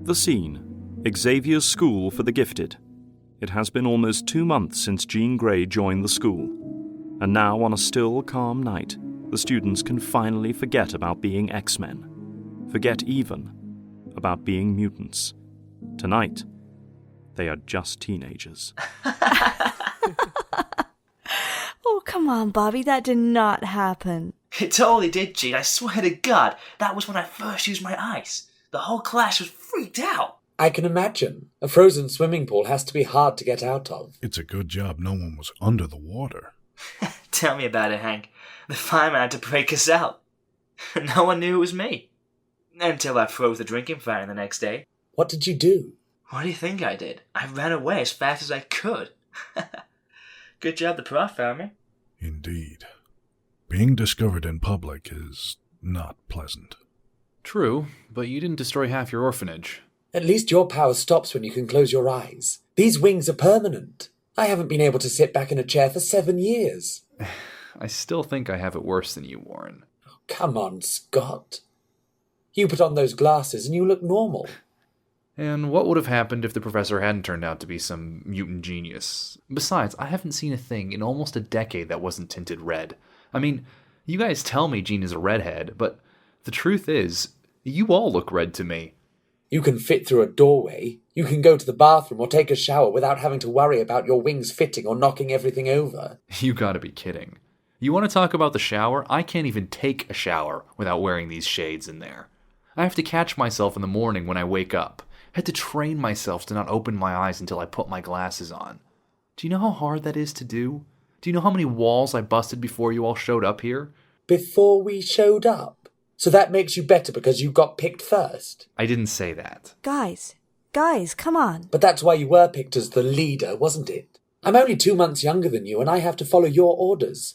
The scene: Xavier's School for the Gifted. It has been almost 2 months since Jean Grey joined the school, and now on a still, calm night, the students can finally forget about being X-Men. Forget even about being mutants. Tonight, they are just teenagers. Oh, come on, Bobby, that did not happen. It totally did, Jean. I swear to God, that was when I first used my ice. The whole class was freaked out. I can imagine. A frozen swimming pool has to be hard to get out of. It's a good job no one was under the water. Tell me about it, Hank. The fireman had to break us out. No one knew it was me. Until I froze the drinking fountain the next day. What did you do? What do you think I did? I ran away as fast as I could. Good job the prof found me. Indeed. Being discovered in public is not pleasant. True, but you didn't destroy half your orphanage. At least your power stops when you can close your eyes. These wings are permanent. I haven't been able to sit back in a chair for 7 years. I still think I have it worse than you, Warren. Oh, come on, Scott. You put on those glasses and you look normal. And what would have happened if the professor hadn't turned out to be some mutant genius? Besides, I haven't seen a thing in almost a decade that wasn't tinted red. I mean, you guys tell me Jean is a redhead, but the truth is, you all look red to me. You can fit through a doorway. You can go to the bathroom or take a shower without having to worry about your wings fitting or knocking everything over. You gotta be kidding. You want to talk about the shower? I can't even take a shower without wearing these shades in there. I have to catch myself in the morning when I wake up. I had to train myself to not open my eyes until I put my glasses on. Do you know how hard that is to do? Do you know how many walls I busted before you all showed up here? Before we showed up? So that makes you better because you got picked first? I didn't say that. Guys, come on. But that's why you were picked as the leader, wasn't it? I'm only 2 months younger than you and I have to follow your orders.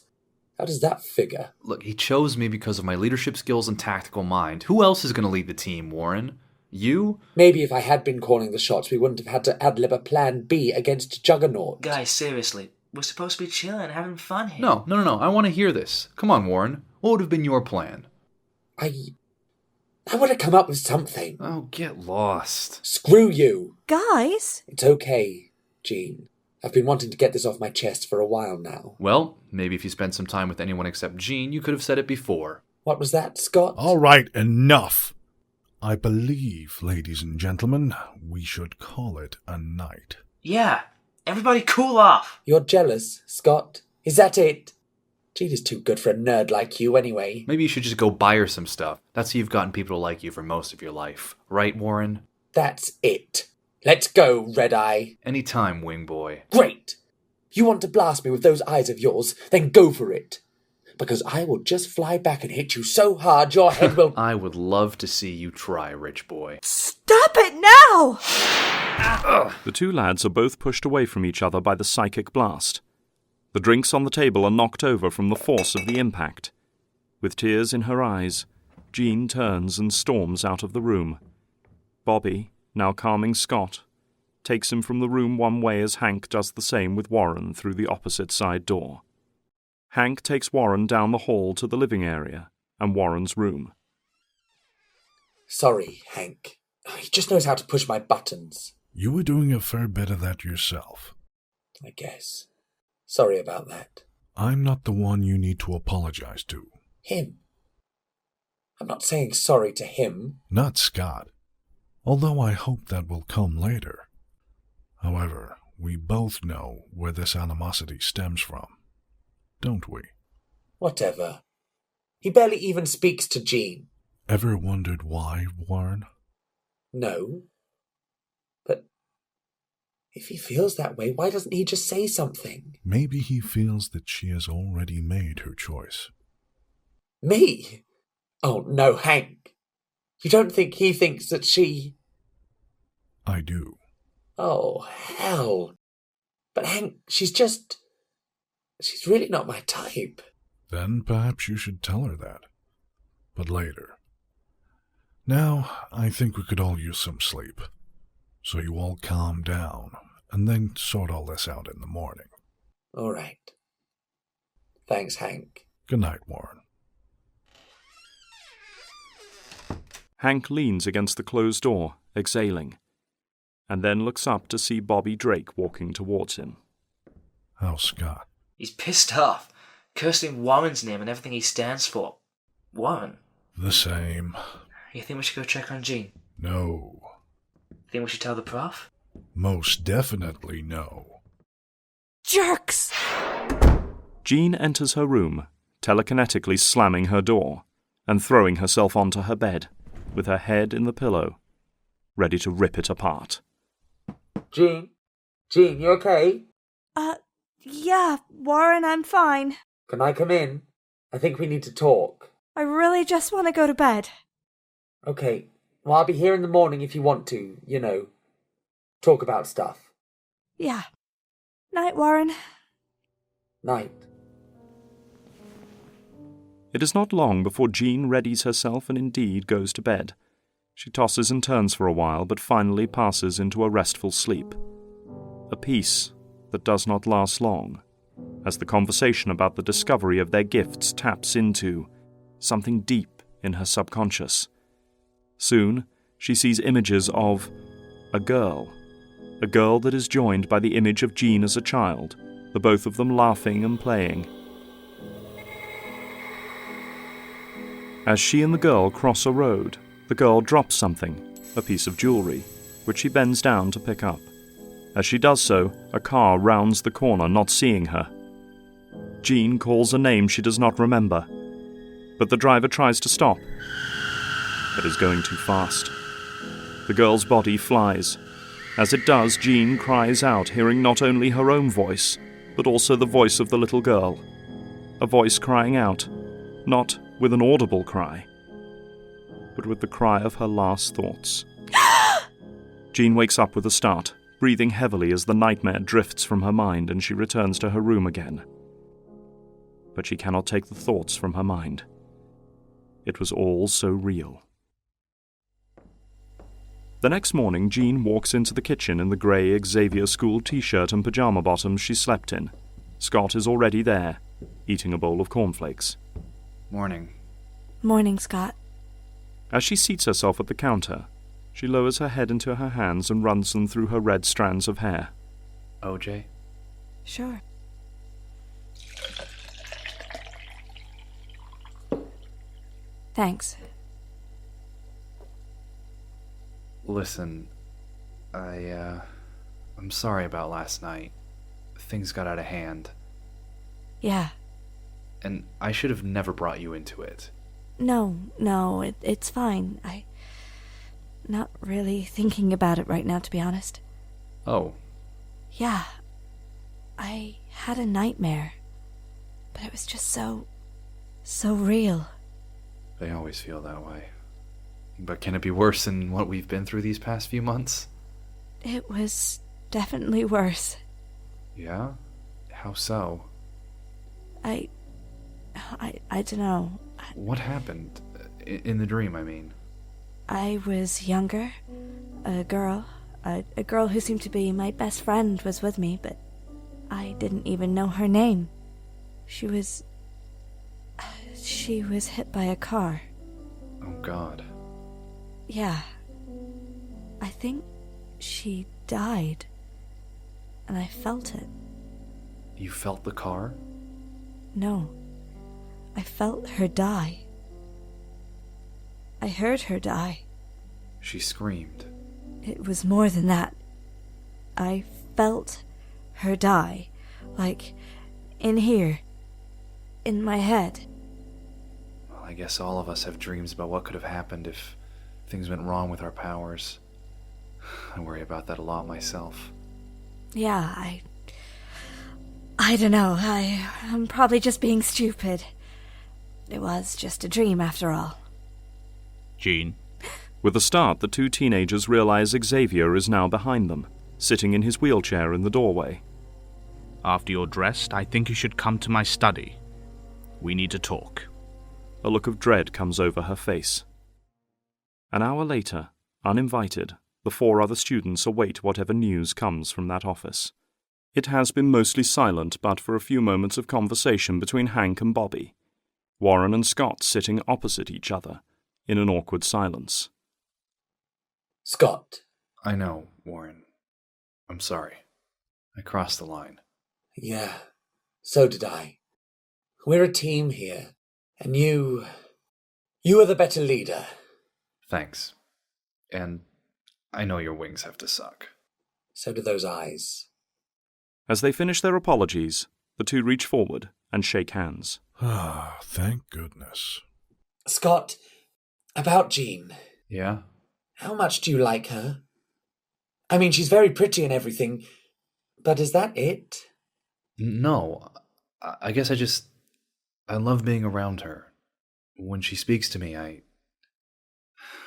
How does that figure? Look, he chose me because of my leadership skills and tactical mind. Who else is going to lead the team, Warren? You? Maybe if I had been calling the shots, we wouldn't have had to ad-lib a plan B against Juggernaut. Guys, seriously, we're supposed to be chilling and having fun here. No. I want to hear this. Come on, Warren. What would have been your plan? I would have come up with something. Oh, get lost. Screw you. Guys? It's okay, Jean. I've been wanting to get this off my chest for a while now. Well, maybe if you spent some time with anyone except Jean, you could have said it before. What was that, Scott? All right, enough. I believe, ladies and gentlemen, we should call it a night. Yeah, everybody cool off. You're jealous, Scott? Is that it? Jean is too good for a nerd like you anyway. Maybe you should just go buy her some stuff. That's how you've gotten people to like you for most of your life. Right, Warren? That's it. Let's go, Red Eye. Anytime, Wing Boy. Great! You want to blast me with those eyes of yours? Then go for it. Because I will just fly back and hit you so hard your head will... I would love to see you try, Rich Boy. Stop it now! The two lads are both pushed away from each other by the psychic blast. The drinks on the table are knocked over from the force of the impact. With tears in her eyes, Jean turns and storms out of the room. Bobby, now calming Scott, takes him from the room one way as Hank does the same with Warren through the opposite side door. Hank takes Warren down the hall to the living area and Warren's room. Sorry, Hank. He just knows how to push my buttons. You were doing a fair bit of that yourself. I guess. Sorry about that. I'm not the one you need to apologize to. Him. I'm not saying sorry to him. Not Scott. Although I hope that will come later. However, we both know where this animosity stems from. Don't we? Whatever. He barely even speaks to Jean. Ever wondered why, Warren? No. But if he feels that way, why doesn't he just say something? Maybe he feels that she has already made her choice. Me? Oh, no, Hank. You don't think he thinks that she... I do. Oh, hell. But Hank, she's really not my type. Then perhaps you should tell her that. But later. Now, I think we could all use some sleep. So you all calm down, and then sort all this out in the morning. All right. Thanks, Hank. Good night, Warren. Hank leans against the closed door, exhaling, and then looks up to see Bobby Drake walking towards him. How's Scott? He's pissed off, cursing Warren's name and everything he stands for. Warren? The same. You think we should go check on Jean? No. Think we should tell the prof? Most definitely no. Jerks! Jean enters her room, telekinetically slamming her door and throwing herself onto her bed, with her head in the pillow, ready to rip it apart. Jean? Jean, you okay? Yeah, Warren, I'm fine. Can I come in? I think we need to talk. I really just want to go to bed. Okay, well, I'll be here in the morning if you want to, talk about stuff. Yeah. Night, Warren. Night. It is not long before Jean readies herself and indeed goes to bed. She tosses and turns for a while, but finally passes into a restful sleep. A peace that does not last long, as the conversation about the discovery of their gifts taps into something deep in her subconscious. Soon, she sees images of a girl that is joined by the image of Jean as a child, the both of them laughing and playing. As she and the girl cross a road, the girl drops something, a piece of jewelry, which she bends down to pick up. As she does so, a car rounds the corner, not seeing her. Jean calls a name she does not remember, but the driver tries to stop, but is going too fast. The girl's body flies. As it does, Jean cries out, hearing not only her own voice, but also the voice of the little girl. A voice crying out, not with an audible cry, but with the cry of her last thoughts. Jean wakes up with a start, breathing heavily as the nightmare drifts from her mind and she returns to her room again. But she cannot take the thoughts from her mind. It was all so real. The next morning, Jean walks into the kitchen in the grey Xavier School t-shirt and pyjama bottoms she slept in. Scott is already there, eating a bowl of cornflakes. Morning. Morning, Scott. As she seats herself at the counter, she lowers her head into her hands and runs them through her red strands of hair. OJ? Sure. Thanks. Listen, I'm sorry about last night. Things got out of hand. Yeah. And I should have never brought you into it. No, it's fine. Not really thinking about it right now, to be honest. Oh. Yeah. I had a nightmare. But it was just so real. They always feel that way. But can it be worse than what we've been through these past few months? It was definitely worse. Yeah? How so? I don't know. What happened? In the dream, I mean. I was younger. A girl who seemed to be my best friend was with me, but I didn't even know her name. She was hit by a car. Oh, God. Yeah. I think she died. And I felt it. You felt the car? No. I felt her die. I heard her die. She screamed. It was more than that. I felt her die. Like, in here. In my head. Well, I guess all of us have dreams about what could have happened if things went wrong with our powers. I worry about that a lot myself. Yeah, I don't know. I'm probably just being stupid. It was just a dream after all. Jean. With a start, the two teenagers realize Xavier is now behind them, sitting in his wheelchair in the doorway. After you're dressed, I think you should come to my study. We need to talk. A look of dread comes over her face. An hour later, uninvited, the four other students await whatever news comes from that office. It has been mostly silent but for a few moments of conversation between Hank and Bobby, Warren and Scott sitting opposite each other, in an awkward silence. Scott. I know, Warren. I'm sorry. I crossed the line. Yeah, so did I. We're a team here, and you are the better leader. Thanks. And I know your wings have to suck. So do those eyes. As they finish their apologies, the two reach forward and shake hands. Ah, thank goodness. Scott, about Jean. Yeah? How much do you like her? I mean, she's very pretty and everything, but is that it? No. I guess I love being around her. When she speaks to me,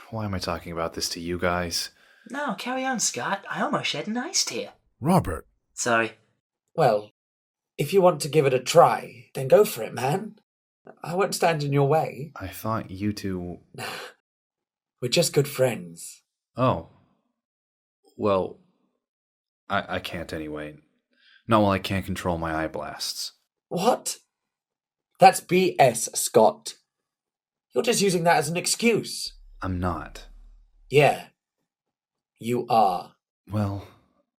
Why am I talking about this to you guys? No, carry on, Scott. I almost shed an iced tear. Robert, Sorry. Well, if you want to give it a try, then go for it, man. I won't stand in your way. I thought you two... Nah, we're just good friends. Oh. Well, I can't anyway. Not while I can't control my eye blasts. What? That's BS, Scott. You're just using that as an excuse. I'm not. Yeah, you are. Well,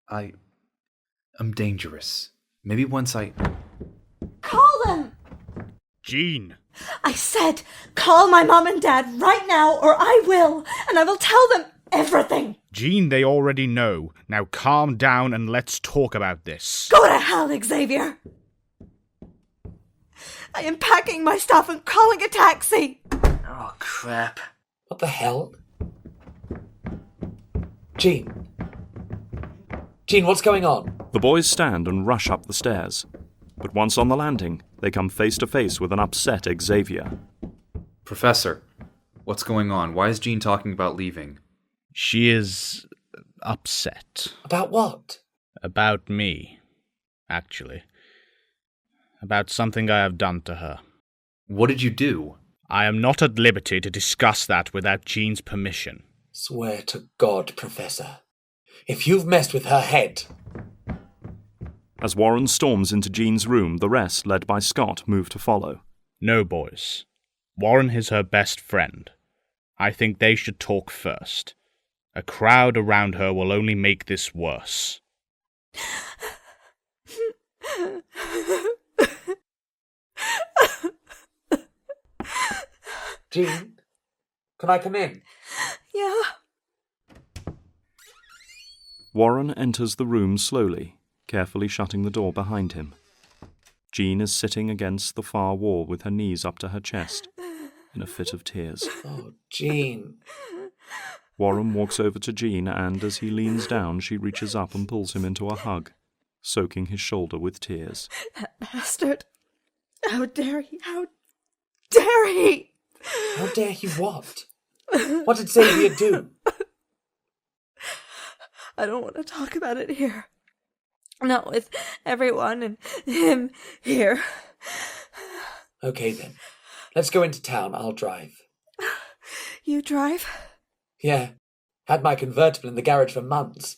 I'm dangerous. Maybe once I... Call them! Jean! I said, call my mom and dad right now, or I will, and I will tell them everything. Jean, they already know. Now calm down and let's talk about this. Go to hell, Xavier. I am packing my stuff and calling a taxi. Oh, crap. What the hell? Jean, what's going on? The boys stand and rush up the stairs, but once on the landing, they come face to face with an upset Xavier. Professor, what's going on? Why is Jean talking about leaving? She is upset. About what? About me, actually. About something I have done to her. What did you do? I am not at liberty to discuss that without Jean's permission. Swear to God, Professor. If you've messed with her head... As Warren storms into Jean's room, the rest, led by Scott, move to follow. No, boys. Warren is her best friend. I think they should talk first. A crowd around her will only make this worse. Jean, can I come in? Yeah. Warren enters the room slowly, carefully shutting the door behind him. Jean is sitting against the far wall with her knees up to her chest, in a fit of tears. Oh, Jean. Warren walks over to Jean and, as he leans down, she reaches up and pulls him into a hug, soaking his shoulder with tears. That bastard. How dare he? How dare he? How dare he what? What did Xavier do? I don't want to talk about it here. Not with everyone and him here. Okay then. Let's go into town. I'll drive. You drive? Yeah. Had my convertible in the garage for months.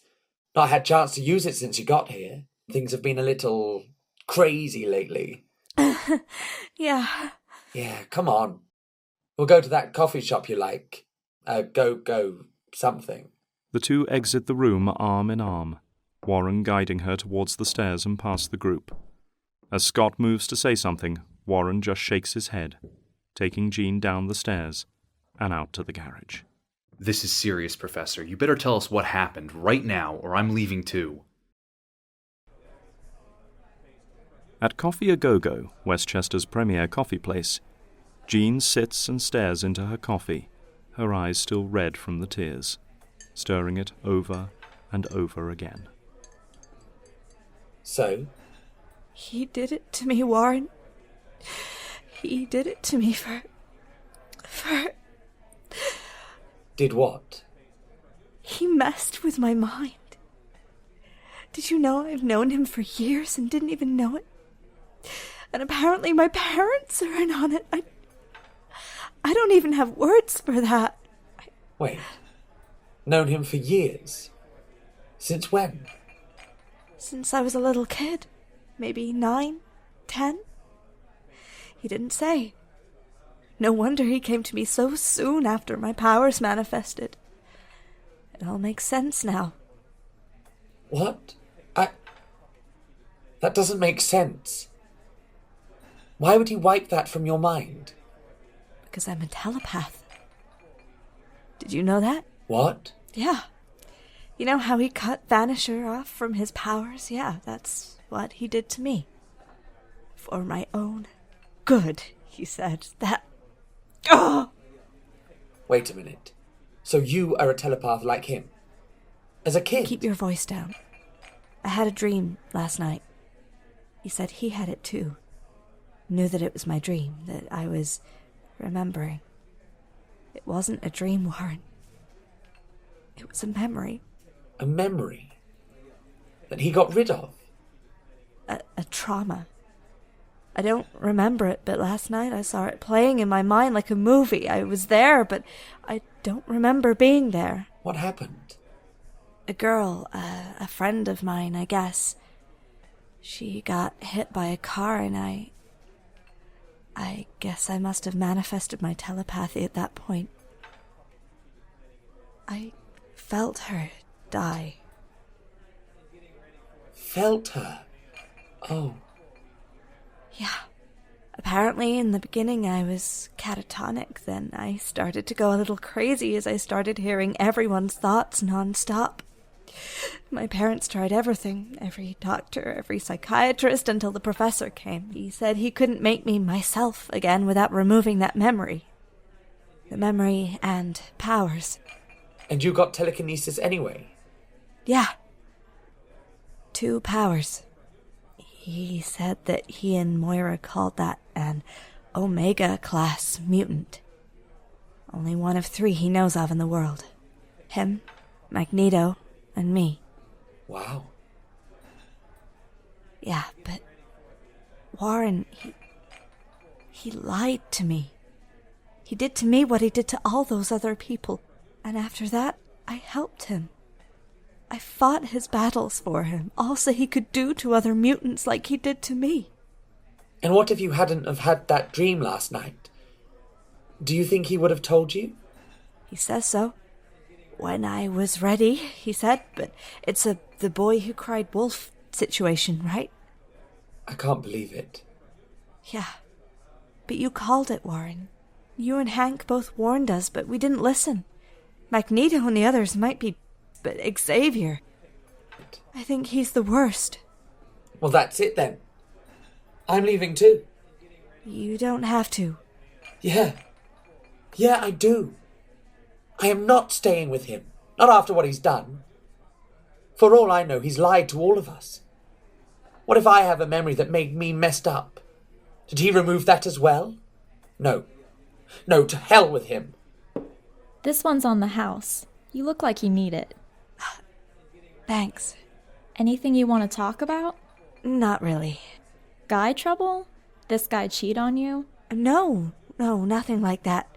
Not had chance to use it since you got here. Things have been a little crazy lately. Yeah. Yeah, come on. We'll go to that coffee shop you like. Go something. The two exit the room arm in arm, Warren guiding her towards the stairs and past the group. As Scott moves to say something, Warren just shakes his head, taking Jean down the stairs and out to the garage. This is serious, Professor. You better tell us what happened right now, or I'm leaving too. At Coffee A Go-Go, Westchester's premier coffee place, Jean sits and stares into her coffee, her eyes still red from the tears, stirring it over and over again. So? He did it to me, Warren. He did it to me for... Did what? He messed with my mind. Did you know I've known him for years and didn't even know it? And apparently my parents are in on it. I don't even have words for that. Wait. Known him for years? Since when? Since I was a little kid. Maybe 9, 10. He didn't say. No wonder he came to me so soon after my powers manifested. It all makes sense now. What? That doesn't make sense. Why would he wipe that from your mind? Because I'm a telepath. Did you know that? What? Yeah. You know how he cut Vanisher off from his powers? Yeah, that's what he did to me. For my own good, he said. That... Oh! Wait a minute. So you are a telepath like him? As a kid? Keep your voice down. I had a dream last night. He said he had it too. Knew that it was my dream, that I was remembering. It wasn't a dream, Warren. It was a memory. A memory? That he got rid of? A trauma. I don't remember it, but last night I saw it playing in my mind like a movie. I was there, but I don't remember being there. What happened? A girl, a friend of mine, I guess. She got hit by a car and I guess I must have manifested my telepathy at that point. I felt her die. Felt her? Oh. Yeah. Apparently, in the beginning, I was catatonic. Then I started to go a little crazy as I started hearing everyone's thoughts non-stop. My parents tried everything, every doctor, every psychiatrist, until the professor came. He said he couldn't make me myself again without removing that memory. The memory and powers. And you got telekinesis anyway? Yeah. 2 powers. He said that he and Moira called that an Omega-class mutant. Only one of 3 he knows of in the world. Him, Magneto, and me. Wow. Yeah, but Warren, he lied to me. He did to me what he did to all those other people. And after that, I helped him. I fought his battles for him, all so he could do to other mutants like he did to me. And what if you hadn't have had that dream last night? Do you think he would have told you? He says so. When I was ready, he said, but it's the boy who cried wolf situation, right? I can't believe it. Yeah. But you called it, Warren. You and Hank both warned us, but we didn't listen. Magneto and the others might be, but Xavier, I think he's the worst. Well, that's it then. I'm leaving too. You don't have to. Yeah. Yeah, I do. I am not staying with him. Not after what he's done. For all I know, he's lied to all of us. What if I have a memory that made me messed up? Did he remove that as well? No. No, to hell with him. This one's on the house. You look like you need it. Thanks. Anything you want to talk about? Not really. Guy trouble? This guy cheat on you? No, nothing like that.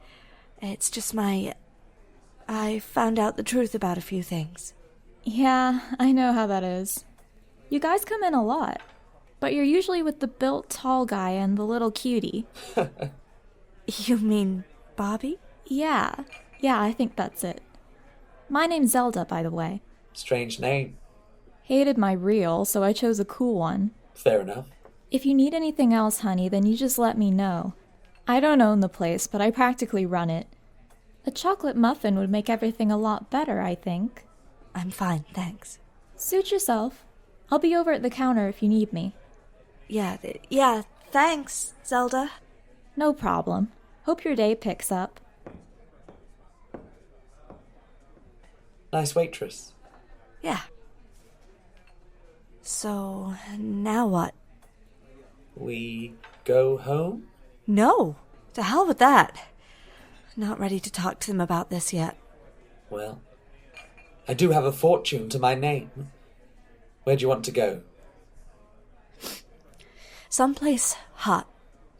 It's just I found out the truth about a few things. Yeah, I know how that is. You guys come in a lot, but you're usually with the built tall guy and the little cutie. You mean Bobby? Yeah, I think that's it. My name's Zelda, by the way. Strange name. Hated my real, so I chose a cool one. Fair enough. If you need anything else, honey, then you just let me know. I don't own the place, but I practically run it. A chocolate muffin would make everything a lot better, I think. I'm fine, thanks. Suit yourself. I'll be over at the counter if you need me. Yeah, thanks, Zelda. No problem. Hope your day picks up. Nice waitress. Yeah. So, now what? We go home? No, to hell with that. Not ready to talk to them about this yet. Well, I do have a fortune to my name. Where do you want to go? Someplace hot.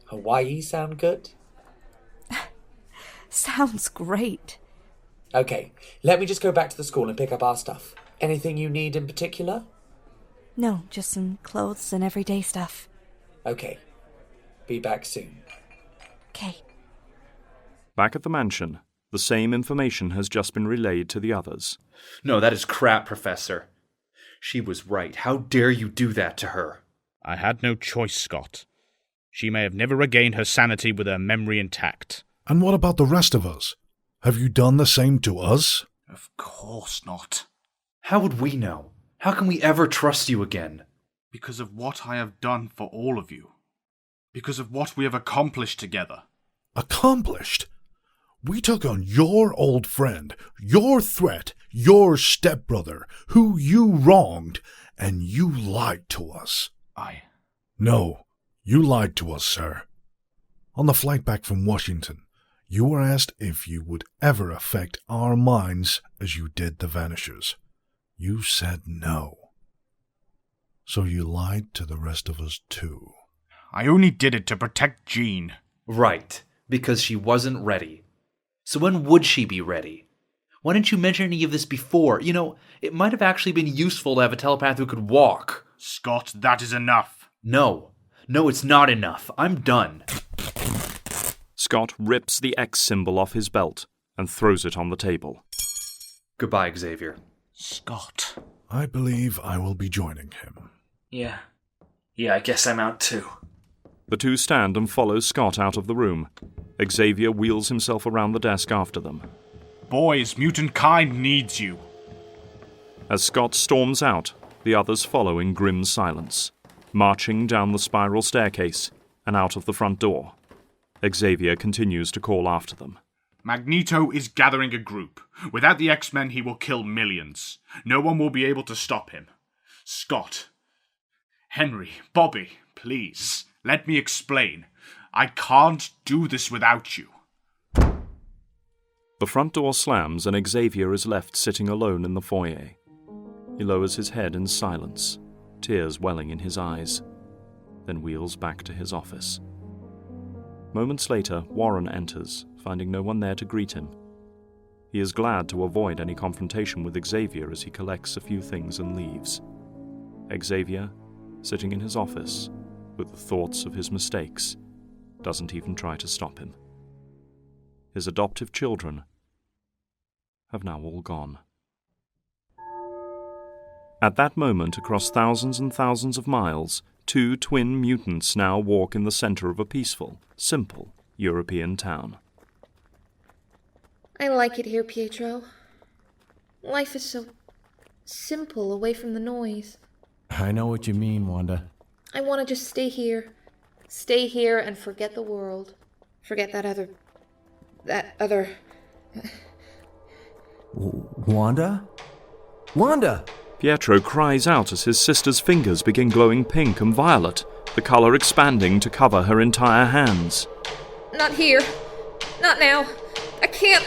Hawaii sound good? Sounds great. Okay, let me just go back to the school and pick up our stuff. Anything you need in particular? No, just some clothes and everyday stuff. Okay. Be back soon. Okay. Back at the mansion, the same information has just been relayed to the others. No, that is crap, Professor. She was right. How dare you do that to her? I had no choice, Scott. She may have never regained her sanity with her memory intact. And what about the rest of us? Have you done the same to us? Of course not. How would we know? How can we ever trust you again? Because of what I have done for all of you. Because of what we have accomplished together. Accomplished? We took on your old friend, your threat, your stepbrother, who you wronged, and you lied to us. No, you lied to us, sir. On the flight back from Washington, you were asked if you would ever affect our minds as you did the Vanishers. You said no. So you lied to the rest of us too. I only did it to protect Jean. Right, because she wasn't ready. So when would she be ready? Why didn't you mention any of this before? You know, it might have actually been useful to have a telepath who could walk. Scott, that is enough. No, it's not enough. I'm done. Scott rips the X symbol off his belt and throws it on the table. Goodbye, Xavier. Scott. I believe I will be joining him. Yeah, I guess I'm out too. The two stand and follow Scott out of the room. Xavier wheels himself around the desk after them. Boys, mutant kind needs you. As Scott storms out, the others follow in grim silence, marching down the spiral staircase and out of the front door. Xavier continues to call after them. Magneto is gathering a group. Without the X-Men, he will kill millions. No one will be able to stop him. Scott, Henry, Bobby, please, let me explain. I can't do this without you. The front door slams and Xavier is left sitting alone in the foyer. He lowers his head in silence, tears welling in his eyes, then wheels back to his office. Moments later, Warren enters, finding no one there to greet him. He is glad to avoid any confrontation with Xavier as he collects a few things and leaves. Xavier, sitting in his office, with the thoughts of his mistakes, doesn't even try to stop him. His adoptive children have now all gone. At that moment, across thousands and thousands of miles, two twin mutants now walk in the center of a peaceful, simple European town. I like it here, Pietro. Life is so simple away from the noise. I know what you mean, Wanda. I want to just stay here. Stay here and forget the world. Forget that other... Wanda? Wanda! Pietro cries out as his sister's fingers begin glowing pink and violet, the color expanding to cover her entire hands. Not here. Not now. I can't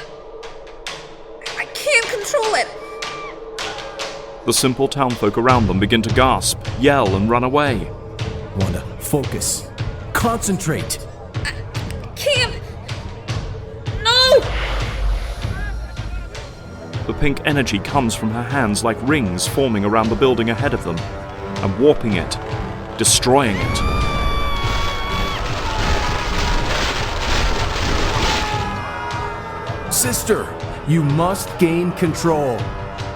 control it. The simple townfolk around them begin to gasp, yell, and run away. Wanda, focus. Concentrate. I can't. No! The pink energy comes from her hands like rings forming around the building ahead of them, and warping it, destroying it. Sister, you must gain control.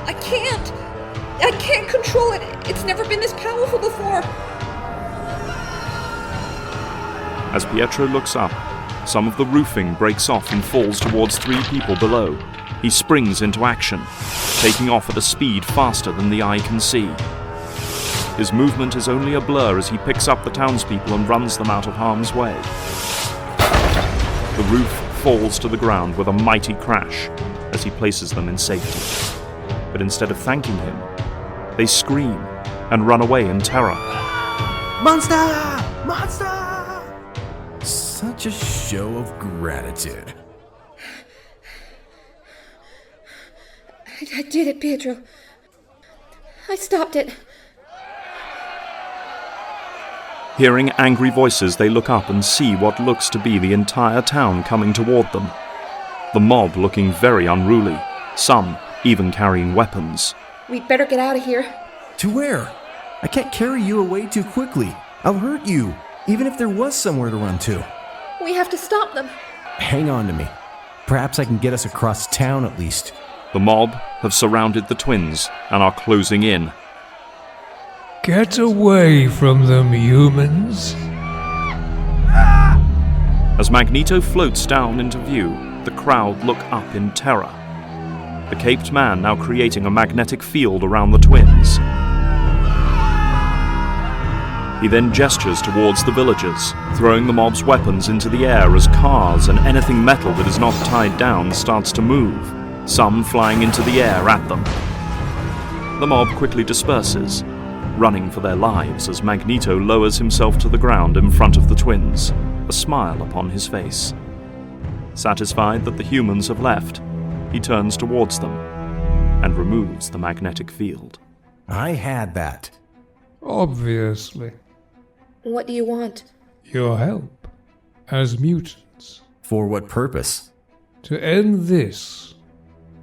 I can't control it. It's never been this powerful before. As Pietro looks up, some of the roofing breaks off and falls towards three people below. He springs into action, taking off at a speed faster than the eye can see. His movement is only a blur as he picks up the townspeople and runs them out of harm's way. The roof falls to the ground with a mighty crash as he places them in safety. But instead of thanking him, they scream and run away in terror. Monster! Monster! Such a show of gratitude. I did it, Pietro. I stopped it. Hearing angry voices, they look up and see what looks to be the entire town coming toward them. The mob looking very unruly, some even carrying weapons. We'd better get out of here. To where? I can't carry you away too quickly. I'll hurt you, even if there was somewhere to run to. We have to stop them. Hang on to me. Perhaps I can get us across town at least. The mob have surrounded the twins and are closing in. Get away from them, humans. As Magneto floats down into view, the crowd look up in terror. The caped man now creating a magnetic field around the twins. He then gestures towards the villagers, throwing the mob's weapons into the air as cars and anything metal that is not tied down starts to move, some flying into the air at them. The mob quickly disperses, running for their lives as Magneto lowers himself to the ground in front of the twins, a smile upon his face. Satisfied that the humans have left, he turns towards them and removes the magnetic field. I had that. Obviously. What do you want? Your help. As mutants. For what purpose? To end this.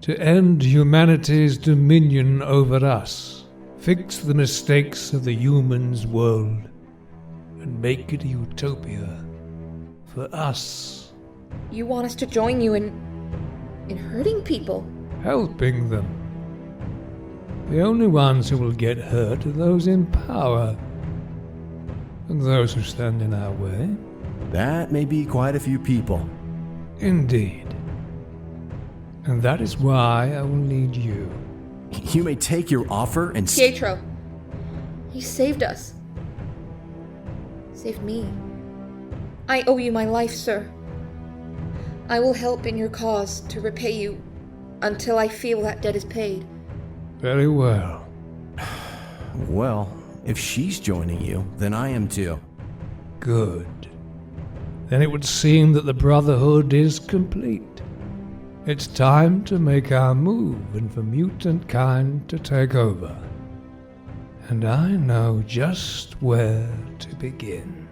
To end humanity's dominion over us. Fix the mistakes of the humans' world. And make it a utopia. For us. You want us to join you in hurting people? Helping them. The only ones who will get hurt are those in power. And those who stand in our way. That may be quite a few people. Indeed. And that is why I will need you. You may take your offer and... Pietro. He saved us. Saved me. I owe you my life, sir. I will help in your cause to repay you until I feel that debt is paid. Very well. Well, if she's joining you, then I am too. Good. Then it would seem that the Brotherhood is complete. It's time to make our move and for mutant kind to take over. And I know just where to begin.